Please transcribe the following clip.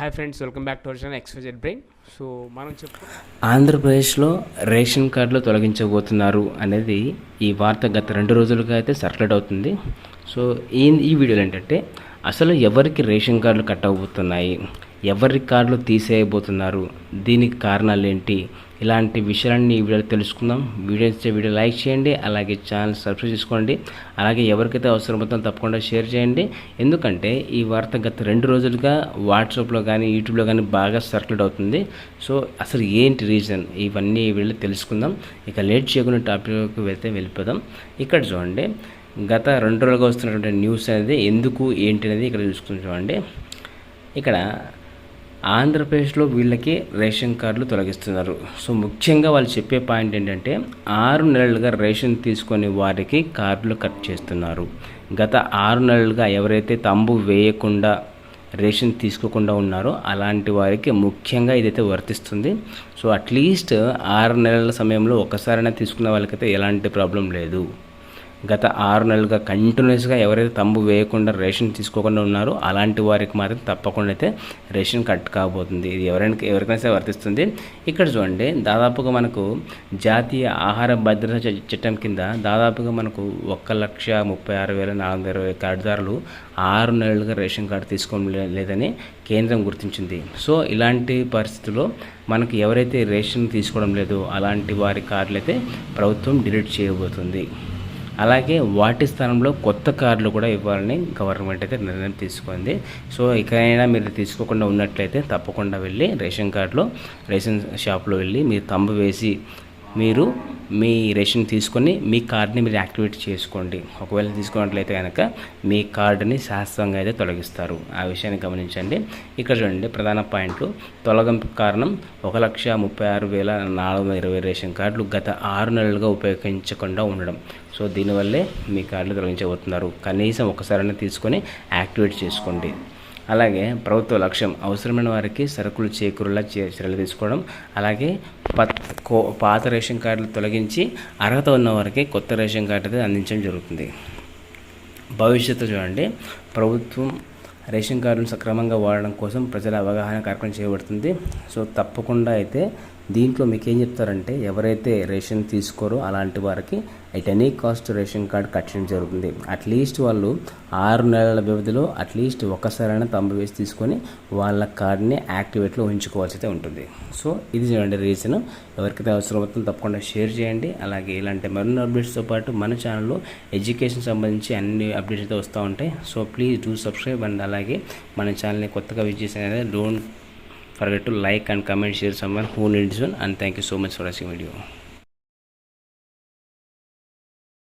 Hi friends, welcome back to our channel XYZ brain. So మనం ఆంధ్రప్రదేశ్లో ration కార్డులు తొలగించబోతున్నారు అనేది ఈ వార్త గత 2 రోజులుగా అయితే సర్క్యులేట్ అవుతుంది. సో ఈ వీడియోలో ఏంటంటే అసలు ఎవరికి రేషన్ కార్డులు కట్ అవబోతున్నాయి, ఎవరి కార్డులు తీసేయబోతున్నారు, దీనికి కారణాలు ఏంటి, ఇలాంటి విషయాలన్నీ ఈ వీడియోలో తెలుసుకుందాం. వీడియో లైక్ చేయండి, అలాగే ఛానల్ సబ్స్క్రైబ్ చేసుకోండి, అలాగే ఎవరికైతే అవసరం అవుతుందో తప్పకుండా షేర్ చేయండి. ఎందుకంటే ఈ వార్త గత 2 రోజులుగా వాట్సాప్లో కానీ యూట్యూబ్లో కానీ బాగా సర్క్యులేట్ అవుతుంది. సో అసలు ఏంటి రీజన్, ఇవన్నీ ఈ వీడియోలో తెలుసుకుందాం. ఇక లేట్ చేయకుండా టాపిక్లోకి వెళ్ళిపోదాం. ఇక్కడ చూడండి, గత 2 రోజులుగా వస్తున్నటువంటి న్యూస్ అనేది ఎందుకు ఏంటి అనేది ఇక్కడ చూసుకుని చూడండి. ఇక్కడ ఆంధ్రప్రదేశ్లో వీళ్ళకి రేషన్ కార్డులు తొలగిస్తున్నారు. సో ముఖ్యంగా వాళ్ళు చెప్పే పాయింట్ ఏంటంటే 6 నెలలుగా రేషన్ తీసుకొని వారికి కార్డులు కట్ చేస్తున్నారు. గత 6 నెలలుగా ఎవరైతే తంబు వేయకుండా రేషన్ తీసుకోకుండా ఉన్నారో అలాంటి వారికి ముఖ్యంగా ఇదైతే వర్తిస్తుంది. సో అట్లీస్ట్ 6 నెలల సమయంలో ఒకసారైనా తీసుకున్న వాళ్ళకైతే ఎలాంటి ప్రాబ్లం లేదు. గత 6 నెలలుగా కంటిన్యూస్గా ఎవరైతే తంబు వేయకుండా రేషన్ తీసుకోకుండా ఉన్నారో అలాంటి వారికి మాత్రం తప్పకుండా అయితే రేషన్ కట్ కాబోతుంది. ఇది ఎవరికైనా సరే వర్తిస్తుంది. ఇక్కడ చూడండి, దాదాపుగా మనకు జాతీయ ఆహార భద్రత చట్టం కింద దాదాపుగా మనకు 1,36,420 కార్డుదారులు 6 నెలలుగా రేషన్ కార్డు తీసుకోలేదని కేంద్రం గుర్తించింది. సో ఇలాంటి పరిస్థితుల్లో మనకు ఎవరైతే రేషన్ తీసుకోవడం లేదో అలాంటి వారి కార్డులు అయితే ప్రభుత్వం డిలీట్ చేయబోతుంది. అలాగే వాటి స్థానంలో కొత్త కార్డులు కూడా ఇవ్వాలని గవర్నమెంట్ అయితే నిర్ణయం తీసుకుంది. సో ఇకైనా మీరు తీసుకోకుండా ఉన్నట్లయితే తప్పకుండా వెళ్ళి రేషన్ షాప్లో వెళ్ళి మీరు తంబు వేసి మీరు మీ రేషన్ తీసుకొని మీ కార్డుని మీరు యాక్టివేట్ చేసుకోండి. ఒకవేళ తీసుకున్నట్లయితే కనుక మీ కార్డుని శాశ్వతంగా అయితే తొలగిస్తారు. ఆ విషయాన్ని గమనించండి. ఇక్కడ చూడండి, ప్రధాన పాయింట్లు: తొలగింపు కారణం 1,36,420 రేషన్ కార్డులు గత 6 నెలలుగా ఉపయోగించకుండా ఉండడం. సో దీనివల్లే మీ కార్డులు తొలగించబోతున్నారు. కనీసం ఒకసారైనా తీసుకొని యాక్టివేట్ చేసుకోండి. అలాగే ప్రభుత్వ లక్ష్యం అవసరమైన వారికి సరుకులు చేకూరేలా చర్యలు తీసుకోవడం. అలాగే పాత రేషన్ కార్డులు తొలగించి అర్హత ఉన్న వారికి కొత్త రేషన్ కార్డు అయితే అందించడం జరుగుతుంది. భవిష్యత్తు చూడండి, ప్రభుత్వం రేషన్ కార్డును సక్రమంగా వాడడం కోసం ప్రజల అవగాహన కార్యక్రమం చేయబడుతుంది. సో తప్పకుండా అయితే దీంట్లో మీకు ఏం చెప్తారంటే ఎవరైతే రేషన్ తీసుకోరో అలాంటి వారికి at any cost ration card cut చేయడం జరుగుతుంది. అట్లీస్ట్ వాళ్ళు 6 నెలల వ్యవధిలో అట్లీస్ట్ ఒకసారైనా తంబు వేసి తీసుకొని వాళ్ళ కార్డుని యాక్టివేట్లో ఉంచుకోవాల్సి అయితే ఉంటుంది. సో ఇది చూడండి రీజన్. ఎవరికైతే అవసరం అవుతుందో తప్పకుండా షేర్ చేయండి. అలాగే ఇలాంటి మరిన్ని అప్డేట్స్తో పాటు మన ఛానల్లో ఎడ్యుకేషన్ సంబంధించి అన్ని అప్డేట్స్ అయితే వస్తూ ఉంటాయి. So please do subscribe. And అలాగే మన ఛానల్ని కొత్తగా విజిట్ చేసిన don't forget to like and comment, share someone who needs one, and thank you so much for watching video.